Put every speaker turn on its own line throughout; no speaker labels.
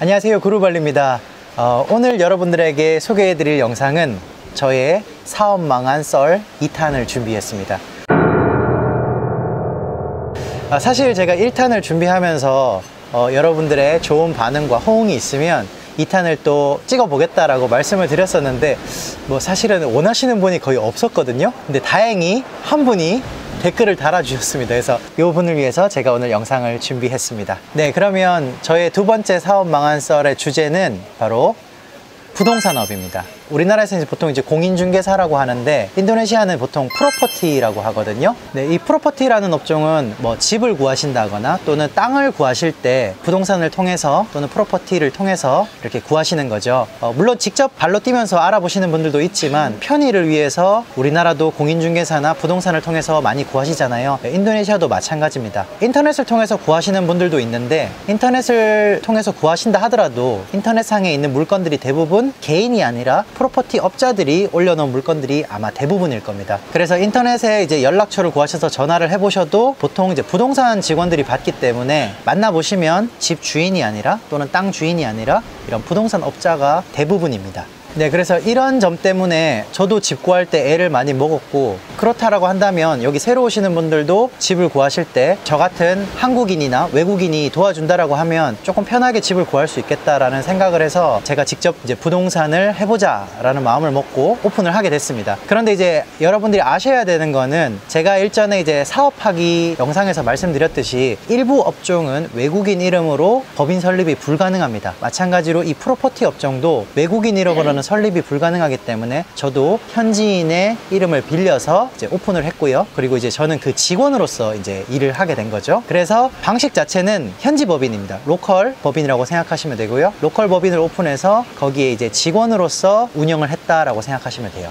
안녕하세요, 구루발리입니다. 오늘 여러분들에게 소개해드릴 영상은 저의 사업 망한 썰 2탄을 준비했습니다. 사실 제가 1탄을 준비하면서 여러분들의 좋은 반응과 호응이 있으면 2탄을 또 찍어보겠다라고 말씀을 드렸었는데 사실은 원하시는 분이 거의 없었거든요. 근데 다행히 한 분이 댓글을 달아주셨습니다. 그래서 이 분을 위해서 제가 오늘 영상을 준비했습니다. 네, 그러면 저의 두 번째 사업 망한 썰의 주제는 바로 부동산업입니다. 우리나라에서 보통 이제 공인중개사라고 하는데 인도네시아는 보통 프로퍼티라고 하거든요. 네, 이 프로퍼티라는 업종은 집을 구하신다거나 또는 땅을 구하실 때 부동산을 통해서 또는 프로퍼티를 통해서 이렇게 구하시는 거죠. 물론 직접 발로 뛰면서 알아보시는 분들도 있지만 편의를 위해서 우리나라도 공인중개사나 부동산을 통해서 많이 구하시잖아요. 네, 인도네시아도 마찬가지입니다. 인터넷을 통해서 구하시는 분들도 있는데 인터넷을 통해서 구하신다 하더라도 인터넷상에 있는 물건들이 대부분 개인이 아니라 프로퍼티 업자들이 올려놓은 물건들이 아마 대부분일 겁니다. 그래서 인터넷에 이제 연락처를 구하셔서 전화를 해보셔도 보통 이제 부동산 직원들이 받기 때문에 만나보시면 집 주인이 아니라 또는 땅 주인이 아니라 이런 부동산 업자가 대부분입니다. 네, 그래서 이런 점 때문에 저도 집 구할 때 애를 많이 먹었고, 그렇다라고 한다면 여기 새로 오시는 분들도 집을 구하실 때 저 같은 한국인이나 외국인이 도와준다라고 하면 조금 편하게 집을 구할 수 있겠다라는 생각을 해서 제가 직접 이제 부동산을 해보자 라는 마음을 먹고 오픈을 하게 됐습니다. 그런데 이제 여러분들이 아셔야 되는 거는 제가 일전에 이제 사업하기 영상에서 말씀드렸듯이 일부 업종은 외국인 이름으로 법인 설립이 불가능합니다. 마찬가지로 이 프로퍼티 업종도 외국인 이름으로는 설립이 불가능하기 때문에 저도 현지인의 이름을 빌려서 이제 오픈을 했고요. 그리고 이제 저는 그 직원으로서 이제 일을 하게 된 거죠. 그래서 방식 자체는 현지 법인입니다. 로컬 법인이라고 생각하시면 되고요. 로컬 법인을 오픈해서 거기에 이제 직원으로서 운영을 했다라고 생각하시면 돼요.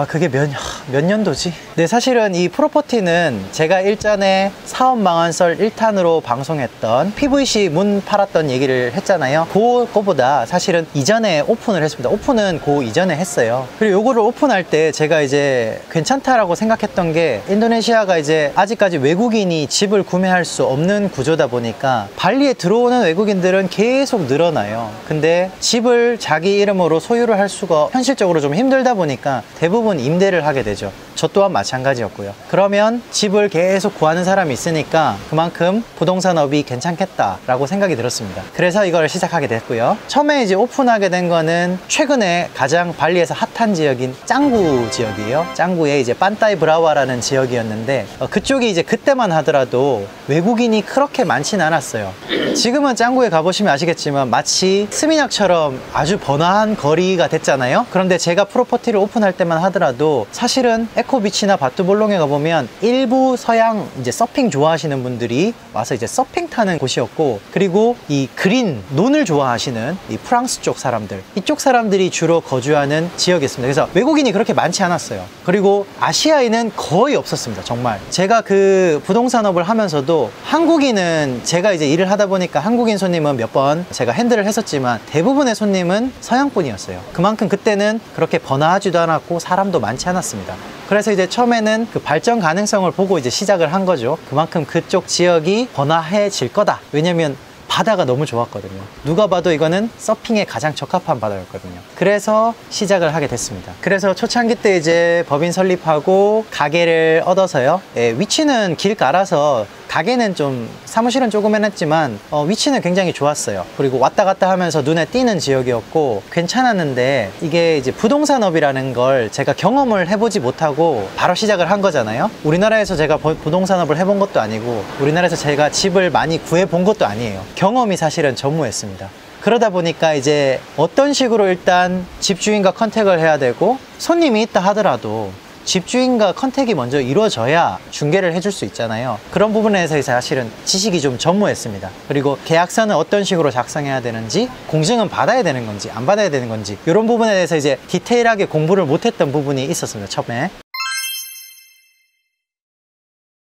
그게 몇 년도지? 네, 사실은 이 프로퍼티는 제가 일전에 사업 망한 썰 1탄으로 방송했던 PVC 문 팔았던 얘기를 했잖아요. 그거보다 사실은 이전에 오픈을 했습니다. 오픈은 그 이전에 했어요. 그리고 요거를 오픈할 때 제가 이제 괜찮다라고 생각했던 게 인도네시아가 이제 아직까지 외국인이 집을 구매할 수 없는 구조다 보니까 발리에 들어오는 외국인들은 계속 늘어나요. 근데 집을 자기 이름으로 소유를 할 수가 현실적으로 좀 힘들다 보니까 대부분 임대를 하게 되죠. 저 또한 마찬가지였고요. 그러면 집을 계속 구하는 사람이 있으니까 그만큼 부동산업이 괜찮겠다라고 생각이 들었습니다. 그래서 이걸 시작하게 됐고요. 처음에 이제 오픈하게 된 거는 최근에 가장 발리에서 핫한 지역인 짱구 지역이에요. 짱구에 이제 판타이 브라와라는 지역이었는데 그쪽이 이제 그때만 하더라도 외국인이 그렇게 많지는 않았어요. 지금은 짱구에 가보시면 아시겠지만 마치 스미냑처럼 아주 번화한 거리가 됐잖아요. 그런데 제가 프로퍼티를 오픈할 때만 하더라도 사실은 에코비치나 바투볼롱에 가보면 일부 서양 이제 서핑 좋아하시는 분들이 와서 이제 서핑 타는 곳이었고, 그리고 이 그린 논을 좋아하시는 이 프랑스 쪽 사람들, 이쪽 사람들이 주로 거주하는 지역이었습니다. 그래서 외국인이 그렇게 많지 않았어요. 그리고 아시아인은 거의 없었습니다. 정말 제가 그 부동산업을 하면서도 한국인은 제가 이제 일을 하다 보니까 한국인 손님은 몇 번 제가 핸들을 했었지만 대부분의 손님은 서양분이었어요. 그만큼 그때는 그렇게 번화하지도 않았고 사람도 많지 않았습니다. 그래서 이제 처음에는 그 발전 가능성을 보고 이제 시작을 한 거죠. 그만큼 그쪽 지역이 번화해질 거다. 왜냐면 바다가 너무 좋았거든요. 누가 봐도 이거는 서핑에 가장 적합한 바다였거든요. 그래서 시작을 하게 됐습니다. 그래서 초창기 때 이제 법인 설립하고 가게를 얻어서요. 위치는 길 깔아서 가게는 좀 사무실은 조그만했지만 위치는 굉장히 좋았어요. 그리고 왔다 갔다 하면서 눈에 띄는 지역이었고 괜찮았는데 이게 이제 부동산업이라는 걸 제가 경험을 해보지 못하고 바로 시작을 한 거잖아요. 우리나라에서 제가 부동산업을 해본 것도 아니고 우리나라에서 제가 집을 많이 구해본 것도 아니에요. 경험이 사실은 전무했습니다. 그러다 보니까 이제 어떤 식으로 일단 집주인과 컨택을 해야 되고 손님이 있다 하더라도 집주인과 컨택이 먼저 이루어져야 중개를 해줄 수 있잖아요. 그런 부분에 대해서 사실은 지식이 좀 전무했습니다. 그리고 계약서는 어떤 식으로 작성해야 되는지, 공증은 받아야 되는 건지 안 받아야 되는 건지 이런 부분에 대해서 이제 디테일하게 공부를 못했던 부분이 있었습니다. 처음에.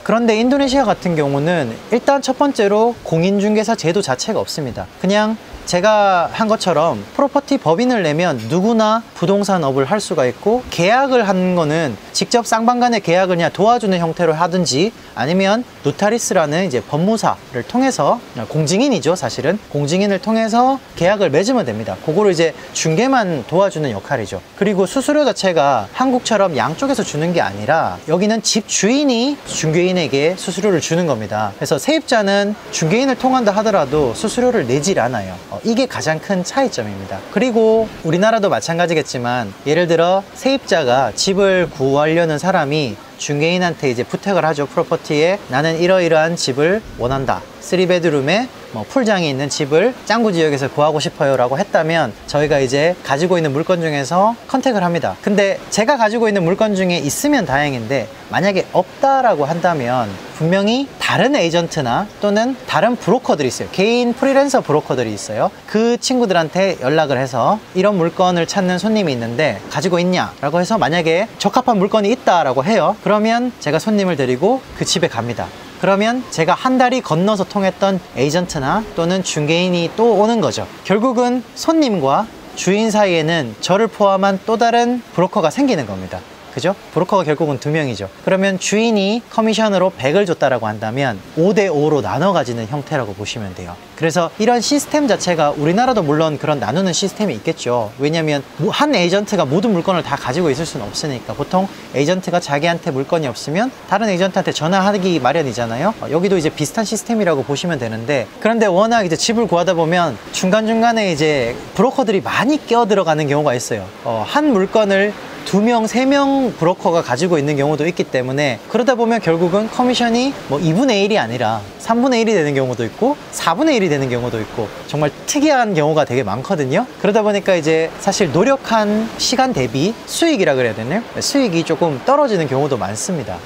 그런데 인도네시아 같은 경우는 일단 첫 번째로 공인중개사 제도 자체가 없습니다. 그냥 제가 한 것처럼 프로퍼티 법인을 내면 누구나 부동산 업을 할 수가 있고, 계약을 한 거는 직접 쌍방간의 계약을 그냥 도와주는 형태로 하든지, 아니면 노타리스라는 이제 법무사를 통해서, 공증인이죠 사실은, 공증인을 통해서 계약을 맺으면 됩니다. 그거를 이제 중개만 도와주는 역할이죠. 그리고 수수료 자체가 한국처럼 양쪽에서 주는 게 아니라 여기는 집 주인이 중개인에게 수수료를 주는 겁니다. 그래서 세입자는 중개인을 통한다 하더라도 수수료를 내질 않아요. 이게 가장 큰 차이점입니다. 그리고 우리나라도 마찬가지겠지만, 예를 들어 세입자가 집을 구하려는 사람이 중개인한테 이제 부탁을 하죠. 프로퍼티에 나는 이러이러한 집을 원한다, 3베드룸에 뭐 풀장이 있는 집을 짱구 지역에서 구하고 싶어요 라고 했다면, 저희가 이제 가지고 있는 물건 중에서 컨택을 합니다. 근데 제가 가지고 있는 물건 중에 있으면 다행인데, 만약에 없다라고 한다면 분명히 다른 에이전트나 또는 다른 브로커들이 있어요. 개인 프리랜서 브로커들이 있어요. 그 친구들한테 연락을 해서 이런 물건을 찾는 손님이 있는데 가지고 있냐 라고 해서, 만약에 적합한 물건이 있다라고 해요. 그러면 제가 손님을 데리고 그 집에 갑니다. 그러면 제가 한 달이 건너서 통했던 에이전트나 또는 중개인이 또 오는 거죠. 결국은 손님과 주인 사이에는 저를 포함한 또 다른 브로커가 생기는 겁니다. 그죠? 브로커가 결국은 2명이죠. 그러면 주인이 커미션으로 100을 줬다라고 한다면 5대5로 나눠 가지는 형태라고 보시면 돼요. 그래서 이런 시스템 자체가, 우리나라도 물론 그런 나누는 시스템이 있겠죠. 왜냐면 한 에이전트가 모든 물건을 다 가지고 있을 수는 없으니까, 보통 에이전트가 자기한테 물건이 없으면 다른 에이전트한테 전화하기 마련이잖아요. 여기도 이제 비슷한 시스템이라고 보시면 되는데, 그런데 워낙 이제 집을 구하다 보면 중간중간에 이제 브로커들이 많이 끼어 들어가는 경우가 있어요. 한 물건을 2명, 3명 브로커가 가지고 있는 경우도 있기 때문에, 그러다 보면 결국은 커미션이 뭐 2분의 1이 아니라 3분의 1이 되는 경우도 있고 4분의 1이 되는 경우도 있고, 정말 특이한 경우가 되게 많거든요. 그러다 보니까 이제 사실 노력한 시간 대비 수익이라 그래야 되나요? 수익이 조금 떨어지는 경우도 많습니다.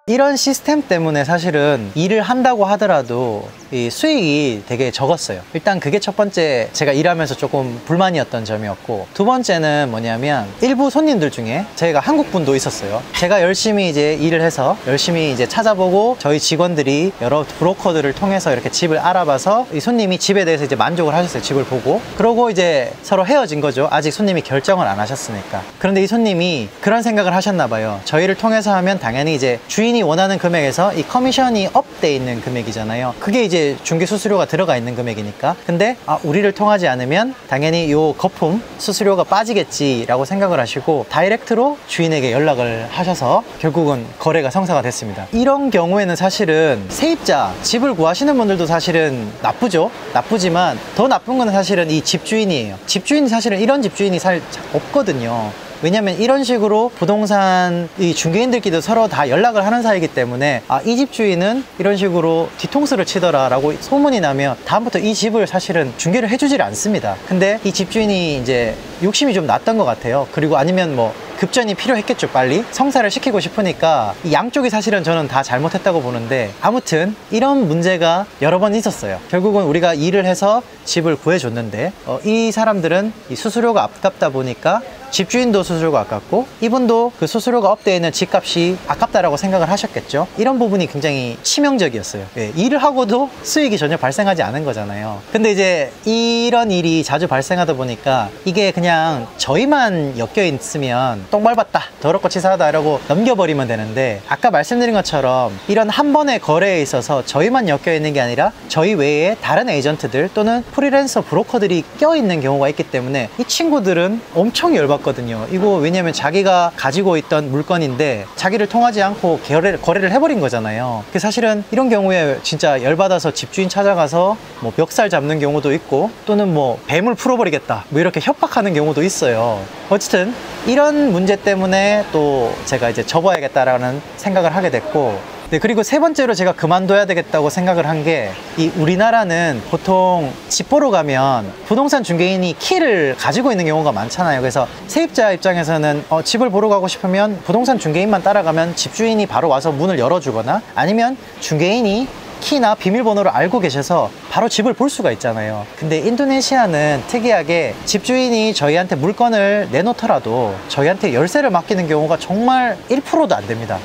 이런 시스템 때문에 사실은 일을 한다고 하더라도 이 수익이 되게 적었어요. 일단 그게 첫 번째, 제가 일하면서 조금 불만이었던 점이었고, 두 번째는 뭐냐면, 일부 손님들 중에 저희가 한국 분도 있었어요. 제가 열심히 이제 일을 해서 열심히 이제 찾아보고, 저희 직원들이 여러 브로커들을 통해서 이렇게 집을 알아봐서 이 손님이 집에 대해서 이제 만족을 하셨어요. 집을 보고. 그러고 이제 서로 헤어진 거죠. 아직 손님이 결정을 안 하셨으니까. 그런데 이 손님이 그런 생각을 하셨나 봐요. 저희를 통해서 하면 당연히 이제 주인이 원하는 금액에서 이 커미션이 업돼 있는 금액이잖아요. 그게 이제 중개 수수료가 들어가 있는 금액이니까. 근데 우리를 통하지 않으면 당연히 요 거품 수수료가 빠지겠지라고 생각을 하시고, 다이렉트로 주인에게 연락을 하셔서 결국은 거래가 성사가 됐습니다. 이런 경우에는 사실은 세입자, 집을 구하시는 분들도 사실은 나쁘죠. 나쁘지만 더 나쁜 건 사실은 이 집주인이에요. 집주인이 사실은, 이런 집주인이 잘 없거든요. 왜냐면 이런 식으로 부동산 이 중개인들끼리도 서로 다 연락을 하는 사이이기 때문에, 이 집주인은 이런 식으로 뒤통수를 치더라 라고 소문이 나면 다음부터 이 집을 사실은 중개를 해주질 않습니다. 근데 이 집주인이 이제 욕심이 좀 났던 것 같아요. 그리고 아니면 뭐 급전이 필요했겠죠. 빨리 성사를 시키고 싶으니까. 이 양쪽이 사실은 저는 다 잘못했다고 보는데, 아무튼 이런 문제가 여러 번 있었어요. 결국은 우리가 일을 해서 집을 구해줬는데, 이 사람들은 이 수수료가 아깝다 보니까 집주인도 수수료가 아깝고, 이분도 그 수수료가 업되어 있는 집값이 아깝다라고 생각을 하셨겠죠. 이런 부분이 굉장히 치명적이었어요. 일을 하고도 수익이 전혀 발생하지 않은 거잖아요. 근데 이제 이런 일이 자주 발생하다 보니까 이게 그냥 저희만 엮여 있으면 똥 밟았다, 더럽고 치사하다 라고 넘겨버리면 되는데, 아까 말씀드린 것처럼 이런 한 번의 거래에 있어서 저희만 엮여 있는 게 아니라 저희 외에 다른 에이전트들 또는 프리랜서 브로커들이 껴있는 경우가 있기 때문에, 이 친구들은 엄청 열받거든요. 이거 왜냐면 자기가 가지고 있던 물건인데 자기를 통하지 않고 거래를 해버린 거잖아요. 사실은 이런 경우에 진짜 열받아서 집주인 찾아가서 뭐 멱살 잡는 경우도 있고, 또는 뭐 뱀을 풀어버리겠다 뭐 이렇게 협박하는 경우도 있어요. 어쨌든 이런 문제 때문에 또 제가 이제 접어야겠다라는 생각을 하게 됐고, 그리고 세 번째로 제가 그만둬야 되겠다고 생각을 한 게, 이 우리나라는 보통 집 보러 가면 부동산 중개인이 키를 가지고 있는 경우가 많잖아요. 그래서 세입자 입장에서는 집을 보러 가고 싶으면 부동산 중개인만 따라가면 집주인이 바로 와서 문을 열어주거나, 아니면 중개인이 키나 비밀번호를 알고 계셔서 바로 집을 볼 수가 있잖아요. 근데 인도네시아는 특이하게 집주인이 저희한테 물건을 내놓더라도 저희한테 열쇠를 맡기는 경우가 정말 1%도 안 됩니다.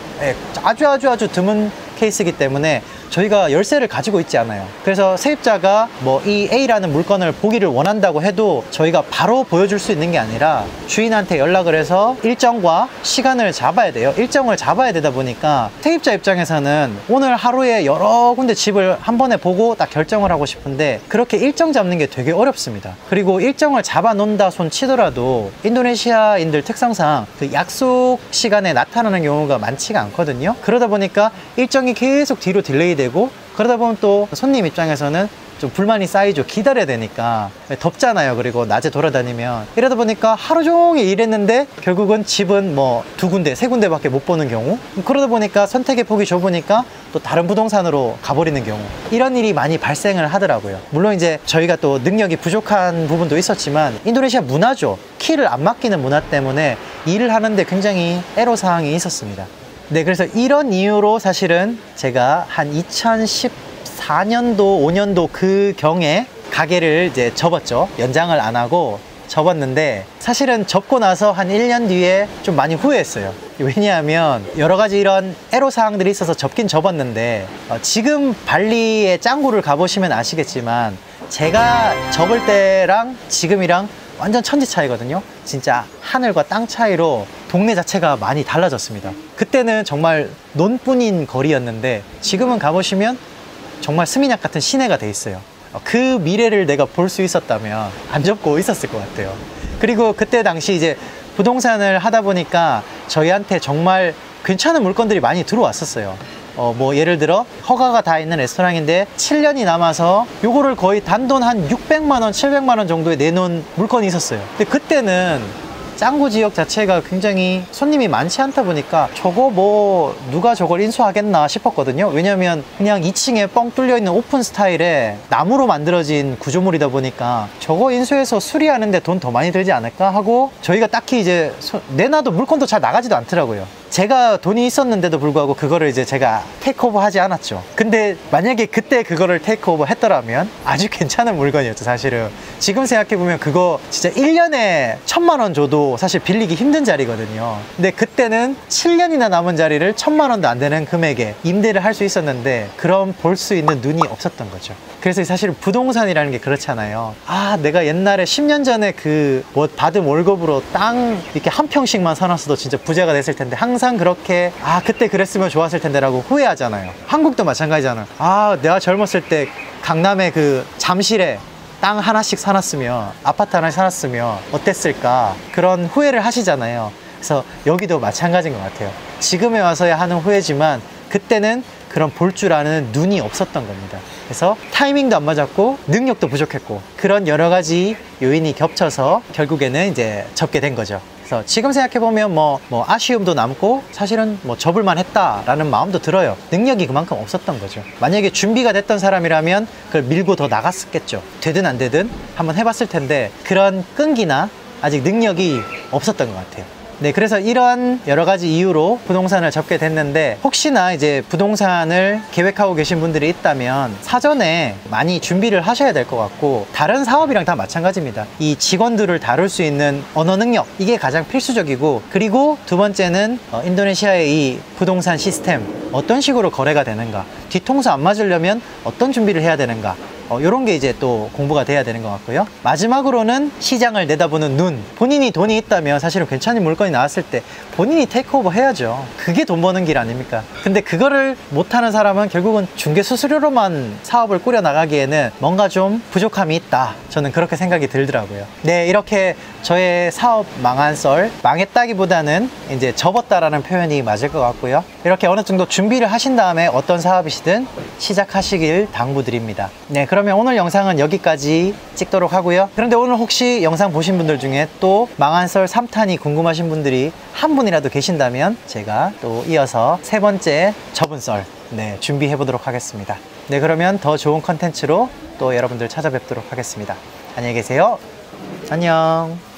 아주 드문 케이스이기 때문에 저희가 열쇠를 가지고 있지 않아요. 그래서 세입자가 뭐 이 A라는 물건을 보기를 원한다고 해도 저희가 바로 보여줄 수 있는 게 아니라 주인한테 연락을 해서 일정과 시간을 잡아야 돼요. 일정을 잡아야 되다 보니까 세입자 입장에서는 오늘 하루에 여러 군데 집을 한 번에 보고 딱 결정을 하고 싶은데 그렇게 일정 잡는 게 되게 어렵습니다. 그리고 일정을 잡아 놓는다 손 치더라도 인도네시아인들 특성상 그 약속 시간에 나타나는 경우가 많지가 않거든요. 그러다 보니까 일정이 계속 뒤로 딜레이 되고, 그러다 보면 또 손님 입장에서는 좀 불만이 쌓이죠. 기다려야 되니까. 덥잖아요. 그리고 낮에 돌아다니면. 이러다 보니까 하루 종일 일했는데 결국은 집은 뭐 2군데, 3군데밖에 못 보는 경우. 그러다 보니까 선택의 폭이 좁으니까 또 다른 부동산으로 가버리는 경우. 이런 일이 많이 발생을 하더라고요. 물론 이제 저희가 또 능력이 부족한 부분도 있었지만 인도네시아 문화죠. 키를 안 맡기는 문화 때문에 일을 하는데 굉장히 애로사항이 있었습니다. 네, 그래서 이런 이유로 사실은 제가 한 2014년도, 5년도 그 경에 가게를 이제 접었죠. 연장을 안 하고 접었는데 사실은 접고 나서 한 1년 뒤에 좀 많이 후회했어요. 왜냐하면 여러 가지 이런 애로사항들이 있어서 접긴 접었는데 지금 발리의 짱구를 가보시면 아시겠지만 제가 접을 때랑 지금이랑 완전 천지 차이거든요. 진짜 하늘과 땅 차이로 동네 자체가 많이 달라졌습니다. 그때는 정말 논뿐인 거리였는데 지금은 가보시면 정말 스미냑 같은 시내가 돼 있어요. 그 미래를 내가 볼 수 있었다면 안 접고 있었을 것 같아요. 그리고 그때 당시 이제 부동산을 하다 보니까 저희한테 정말 괜찮은 물건들이 많이 들어왔었어요. 뭐 예를 들어 허가가 다 있는 레스토랑인데 7년이 남아서 요거를 거의 단돈 한 600만 원, 700만 원 정도에 내놓은 물건이 있었어요. 근데 그때는 짱구 지역 자체가 굉장히 손님이 많지 않다 보니까 저거 뭐 누가 저걸 인수하겠나 싶었거든요. 왜냐면 그냥 2층에 뻥 뚫려 있는 오픈 스타일의 나무로 만들어진 구조물이다 보니까 저거 인수해서 수리하는데 돈 더 많이 들지 않을까 하고 저희가 딱히 이제 내놔도 물건도 잘 나가지도 않더라고요. 제가 돈이 있었는데도 불구하고 그거를 이제 제가 테이크오버 하지 않았죠. 근데 만약에 그때 그거를 테이크오버 했더라면 아주 괜찮은 물건이었죠. 사실은 지금 생각해보면 그거 진짜 1년에 1000만 원 줘도 사실 빌리기 힘든 자리거든요. 근데 그때는 7년이나 남은 자리를 1000만 원도 안 되는 금액에 임대를 할 수 있었는데 그런 볼 수 있는 눈이 없었던 거죠. 그래서 사실 부동산이라는 게 그렇잖아요. 아, 내가 옛날에 10년 전에 그 뭐 받은 월급으로 땅 이렇게 한 평씩만 사놨어도 진짜 부자가 됐을 텐데 항상 그렇게 아 그때 그랬으면 좋았을 텐데 라고 후회하잖아요. 한국도 마찬가지잖아요. 아, 내가 젊었을 때 강남에 그 잠실에 땅 하나씩 사놨으면, 아파트 하나씩 사놨으면 어땠을까, 그런 후회를 하시잖아요. 그래서 여기도 마찬가지인 것 같아요. 지금에 와서야 하는 후회지만 그때는 그런 볼 줄 아는 눈이 없었던 겁니다. 그래서 타이밍도 안 맞았고 능력도 부족했고 그런 여러 가지 요인이 겹쳐서 결국에는 이제 접게 된 거죠. 그래서 지금 생각해보면 뭐 아쉬움도 남고 사실은 뭐 접을만 했다라는 마음도 들어요. 능력이 그만큼 없었던 거죠. 만약에 준비가 됐던 사람이라면 그걸 밀고 더 나갔었겠죠. 되든 안 되든 한번 해봤을 텐데 그런 끈기나 아직 능력이 없었던 것 같아요. 네, 그래서 이런 여러 가지 이유로 부동산을 접게 됐는데 혹시나 이제 부동산을 계획하고 계신 분들이 있다면 사전에 많이 준비를 하셔야 될 것 같고 다른 사업이랑 다 마찬가지입니다. 이 직원들을 다룰 수 있는 언어 능력, 이게 가장 필수적이고, 그리고 두 번째는 인도네시아의 이 부동산 시스템 어떤 식으로 거래가 되는가, 뒤통수 안 맞으려면 어떤 준비를 해야 되는가, 요런 게 이제 또 공부가 돼야 되는 것 같고요. 마지막으로는 시장을 내다보는 눈. 본인이 돈이 있다면 사실은 괜찮은 물건이 나왔을 때 본인이 테이크오버 해야죠. 그게 돈 버는 길 아닙니까? 근데 그거를 못하는 사람은 결국은 중개 수수료로만 사업을 꾸려나가기에는 뭔가 좀 부족함이 있다, 저는 그렇게 생각이 들더라고요. 네, 이렇게 저의 사업 망한 썰, 망했다기보다는 이제 접었다라는 표현이 맞을 것 같고요. 이렇게 어느 정도 준비를 하신 다음에 어떤 사업이시든 시작하시길 당부드립니다. 네, 그러면 오늘 영상은 여기까지 찍도록 하고요. 그런데 오늘 혹시 영상 보신 분들 중에 또 망한 썰 3탄이 궁금하신 분들이 한 분이라도 계신다면 제가 또 이어서 세 번째 접은 썰 준비해 보도록 하겠습니다. 네, 그러면 더 좋은 컨텐츠로 또 여러분들 찾아뵙도록 하겠습니다. 안녕히 계세요. 안녕.